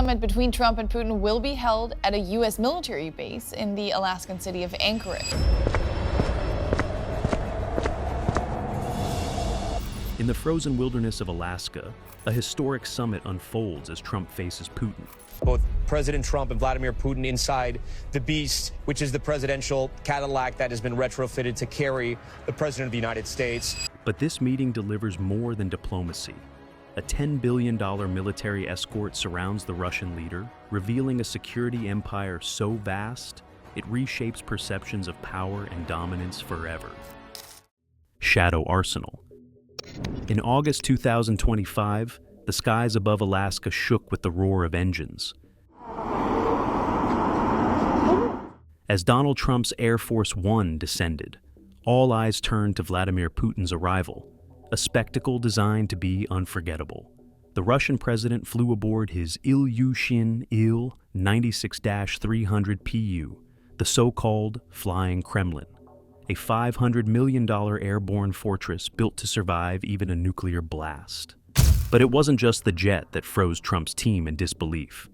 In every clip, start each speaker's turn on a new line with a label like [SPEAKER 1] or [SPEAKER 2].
[SPEAKER 1] summit between Trump and Putin will be held at a U.S. military base in the Alaskan city of Anchorage.
[SPEAKER 2] In the frozen wilderness of Alaska, a historic summit unfolds as Trump faces Putin.
[SPEAKER 3] Both President Trump and Vladimir Putin inside the Beast, which is the presidential Cadillac that has been retrofitted to carry the President of the United States.
[SPEAKER 2] But this meeting delivers more than diplomacy. A $10 billion military escort surrounds the Russian leader, revealing a security empire so vast, it reshapes perceptions of power and dominance forever. Shadow Arsenal. In August 2025, the skies above Alaska shook with the roar of engines. As Donald Trump's Air Force One descended, all eyes turned to Vladimir Putin's arrival, a spectacle designed to be unforgettable. The Russian president flew aboard his Ilyushin Il-96-300 PU, the so-called Flying Kremlin, a $500 million airborne fortress built to survive even a nuclear blast. But it wasn't just the jet that froze Trump's team in disbelief.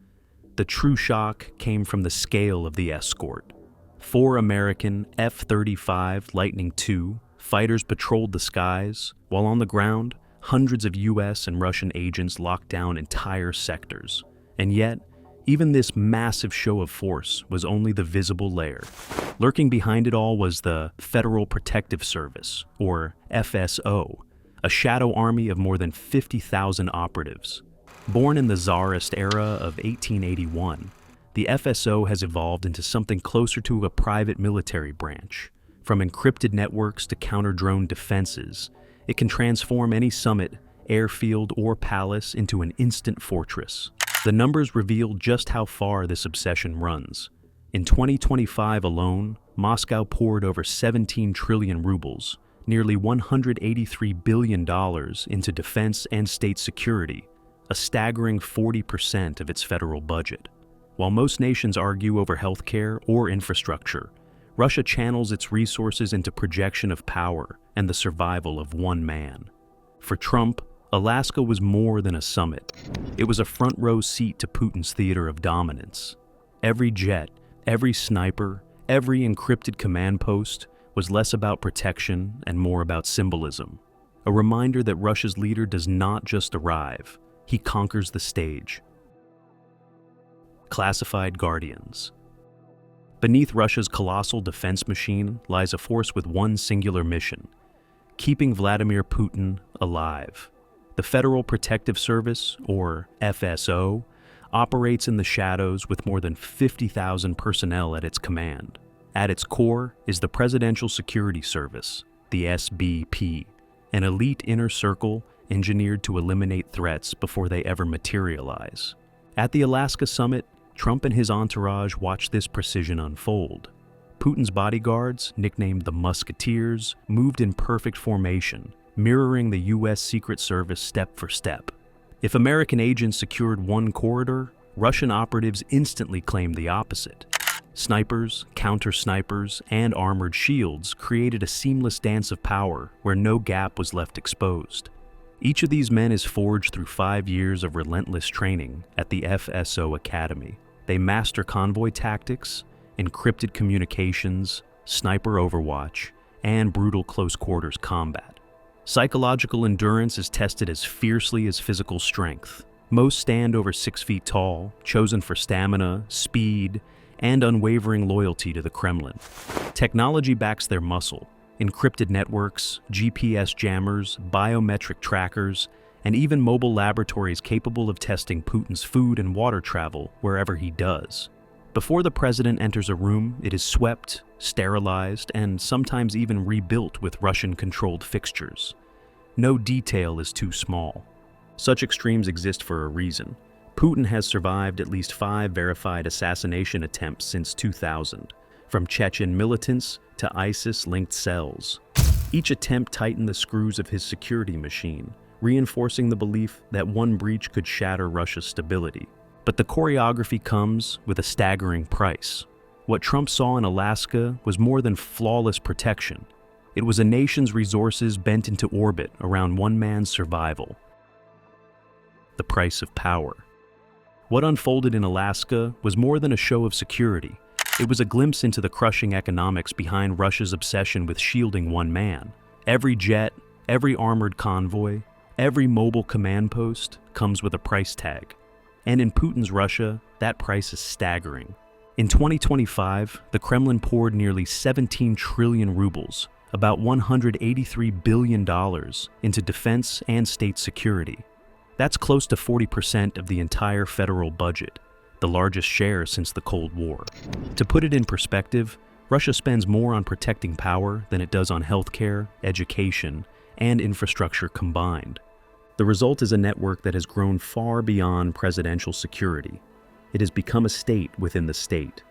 [SPEAKER 2] The true shock came from the scale of the escort. 4 American F-35 Lightning II fighters patrolled the skies, while on the ground, hundreds of U.S. and Russian agents locked down entire sectors. And yet, even this massive show of force was only the visible layer. Lurking behind it all was the Federal Protective Service, or FSO, a shadow army of more than 50,000 operatives. Born in the Tsarist era of 1881, the FSO has evolved into something closer to a private military branch. From encrypted networks to counter-drone defenses, it can transform any summit, airfield, or palace into an instant fortress. The numbers reveal just how far this obsession runs. In 2025 alone, Moscow poured over 17 trillion rubles, nearly $183 billion into defense and state security, a staggering 40% of its federal budget. While most nations argue over healthcare or infrastructure, Russia channels its resources into projection of power and the survival of one man. For Trump, Alaska was more than a summit. It was a front-row seat to Putin's theater of dominance. Every jet, every sniper, every encrypted command post was less about protection and more about symbolism. A reminder that Russia's leader does not just arrive, he conquers the stage. Classified Guardians. Beneath Russia's colossal defense machine lies a force with one singular mission: keeping Vladimir Putin alive. The Federal Protective Service, or FSO, operates in the shadows with more than 50,000 personnel at its command. At its core is the Presidential Security Service, the SBP, an elite inner circle engineered to eliminate threats before they ever materialize. At the Alaska summit, Trump and his entourage watched this precision unfold. Putin's bodyguards, nicknamed the Musketeers, moved in perfect formation, mirroring the U.S. Secret Service step for step. If American agents secured one corridor, Russian operatives instantly claimed the opposite. Snipers, counter-snipers, and armored shields created a seamless dance of power where no gap was left exposed. Each of these men is forged through 5 years of relentless training at the FSO Academy. They master convoy tactics, encrypted communications, sniper overwatch, and brutal close-quarters combat. Psychological endurance is tested as fiercely as physical strength. Most stand over 6 feet tall, chosen for stamina, speed, and unwavering loyalty to the Kremlin. Technology backs their muscle. Encrypted networks, GPS jammers, biometric trackers, and even mobile laboratories capable of testing Putin's food and water travel wherever he does. Before the president enters a room, it is swept, sterilized, and sometimes even rebuilt with Russian-controlled fixtures. No detail is too small. Such extremes exist for a reason. Putin has survived at least 5 verified assassination attempts since 2000, from Chechen militants to ISIS-linked cells. Each attempt tightened the screws of his security machine, reinforcing the belief that one breach could shatter Russia's stability. But the choreography comes with a staggering price. What Trump saw in Alaska was more than flawless protection. It was a nation's resources bent into orbit around one man's survival. The price of power. What unfolded in Alaska was more than a show of security. It was a glimpse into the crushing economics behind Russia's obsession with shielding one man. Every jet, every armored convoy, every mobile command post comes with a price tag. And in Putin's Russia, that price is staggering. In 2025, the Kremlin poured nearly 17 trillion rubles, about $183 billion, into defense and state security. That's close to 40% of the entire federal budget, the largest share since the Cold War. To put it in perspective, Russia spends more on protecting power than it does on healthcare, education, and infrastructure combined. The result is a network that has grown far beyond presidential security. It has become a state within the state.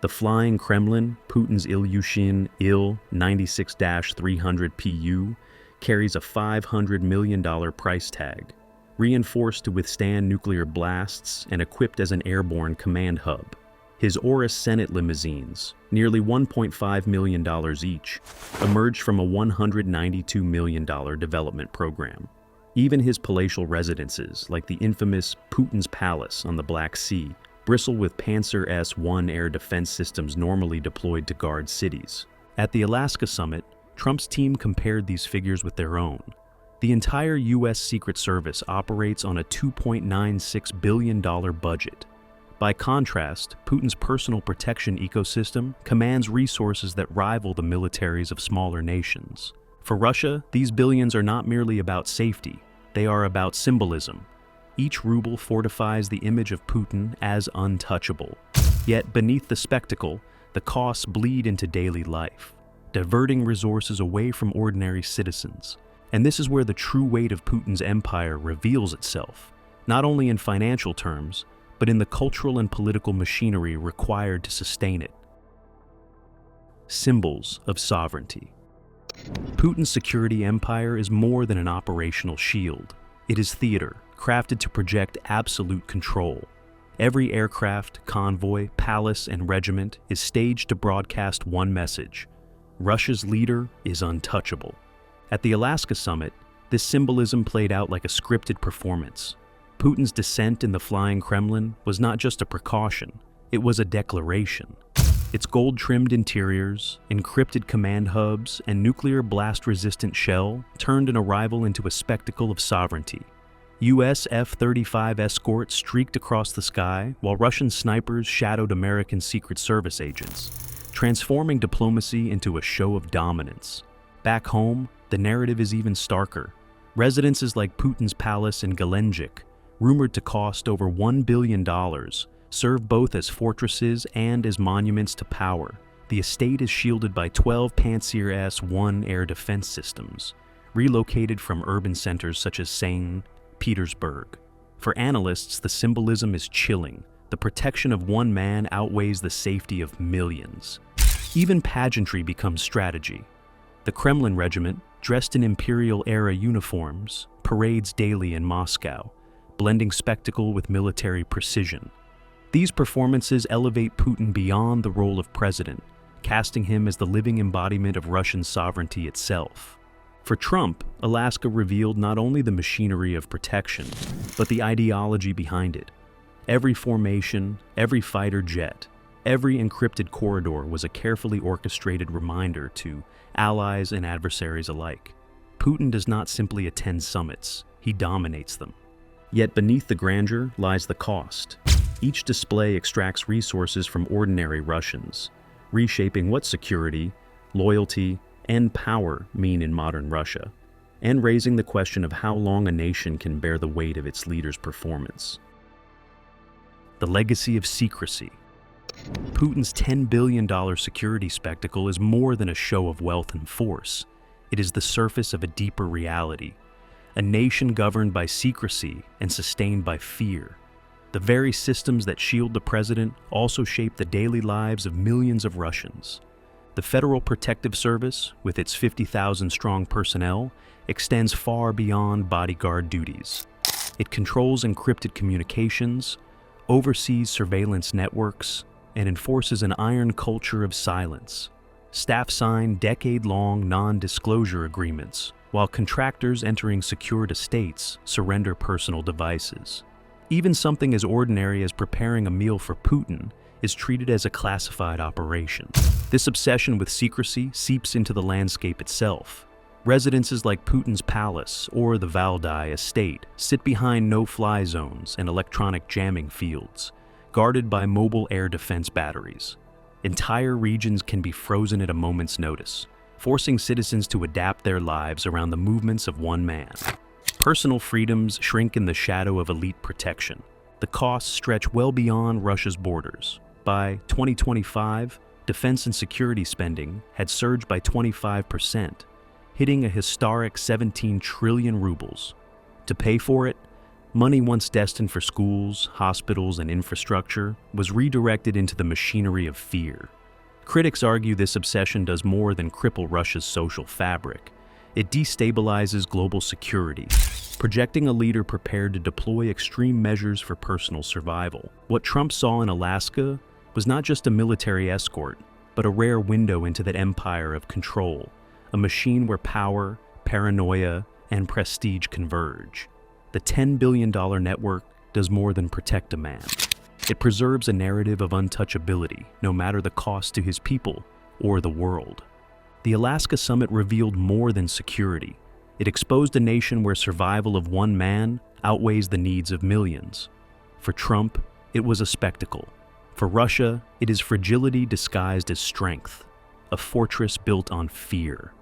[SPEAKER 2] The Flying Kremlin, Putin's Ilyushin Il-96-300 PU, carries a $500 million price tag, reinforced to withstand nuclear blasts and equipped as an airborne command hub. His Oris Senate limousines, nearly $1.5 million each, emerged from a $192 million development program. Even his palatial residences, like the infamous Putin's Palace on the Black Sea, bristle with Panzer S-1 air defense systems normally deployed to guard cities. At the Alaska summit, Trump's team compared these figures with their own. The entire U.S. Secret Service operates on a $2.96 billion budget. By contrast, Putin's personal protection ecosystem commands resources that rival the militaries of smaller nations. For Russia, these billions are not merely about safety, they are about symbolism. Each ruble fortifies the image of Putin as untouchable. Yet beneath the spectacle, the costs bleed into daily life, diverting resources away from ordinary citizens. And this is where the true weight of Putin's empire reveals itself, not only in financial terms, but in the cultural and political machinery required to sustain it. Symbols of sovereignty. Putin's security empire is more than an operational shield. It is theater, crafted to project absolute control. Every aircraft, convoy, palace, and regiment is staged to broadcast one message: Russia's leader is untouchable. At the Alaska summit, this symbolism played out like a scripted performance. Putin's descent in the Flying Kremlin was not just a precaution, it was a declaration. Its gold-trimmed interiors, encrypted command hubs, and nuclear blast-resistant shell turned an arrival into a spectacle of sovereignty. U.S. F-35 Escort streaked across the sky, while Russian snipers shadowed American Secret Service agents, transforming diplomacy into a show of dominance. Back home, the narrative is even starker. Residences like Putin's palace in Gelendzhik, rumored to cost over $1 billion, serve both as fortresses and as monuments to power. The estate is shielded by 12 Panzer S-1 air defense systems, relocated from urban centers such as St. Petersburg. For analysts, the symbolism is chilling. The protection of one man outweighs the safety of millions. Even pageantry becomes strategy. The Kremlin regiment, dressed in imperial-era uniforms, parades daily in Moscow, blending spectacle with military precision. These performances elevate Putin beyond the role of president, casting him as the living embodiment of Russian sovereignty itself. For Trump, Alaska revealed not only the machinery of protection, but the ideology behind it. Every formation, every fighter jet, every encrypted corridor was a carefully orchestrated reminder to allies and adversaries alike. Putin does not simply attend summits, he dominates them. Yet beneath the grandeur lies the cost. Each display extracts resources from ordinary Russians, reshaping what security, loyalty, and power mean in modern Russia, and raising the question of how long a nation can bear the weight of its leader's performance. The legacy of secrecy. Putin's $10 billion security spectacle is more than a show of wealth and force. It is the surface of a deeper reality, a nation governed by secrecy and sustained by fear. The very systems that shield the president also shape the daily lives of millions of Russians. The Federal Protective Service, with its 50,000-strong personnel, extends far beyond bodyguard duties. It controls encrypted communications, oversees surveillance networks, and enforces an iron culture of silence. Staff sign decade-long non-disclosure agreements, while contractors entering secured estates surrender personal devices. Even something as ordinary as preparing a meal for Putin is treated as a classified operation. This obsession with secrecy seeps into the landscape itself. Residences like Putin's palace or the Valdai estate sit behind no-fly zones and electronic jamming fields, guarded by mobile air defense batteries. Entire regions can be frozen at a moment's notice, forcing citizens to adapt their lives around the movements of one man. Personal freedoms shrink in the shadow of elite protection. The costs stretch well beyond Russia's borders. By 2025, defense and security spending had surged by 25%, hitting a historic 17 trillion rubles. To pay for it, money once destined for schools, hospitals, and infrastructure was redirected into the machinery of fear. Critics argue this obsession does more than cripple Russia's social fabric. It destabilizes global security, projecting a leader prepared to deploy extreme measures for personal survival. What Trump saw in Alaska was not just a military escort, but a rare window into that empire of control, a machine where power, paranoia, and prestige converge. The $10 billion network does more than protect a man. It preserves a narrative of untouchability, no matter the cost to his people or the world. The Alaska summit revealed more than security. It exposed a nation where survival of one man outweighs the needs of millions. For Trump, it was a spectacle. For Russia, it is fragility disguised as strength, a fortress built on fear.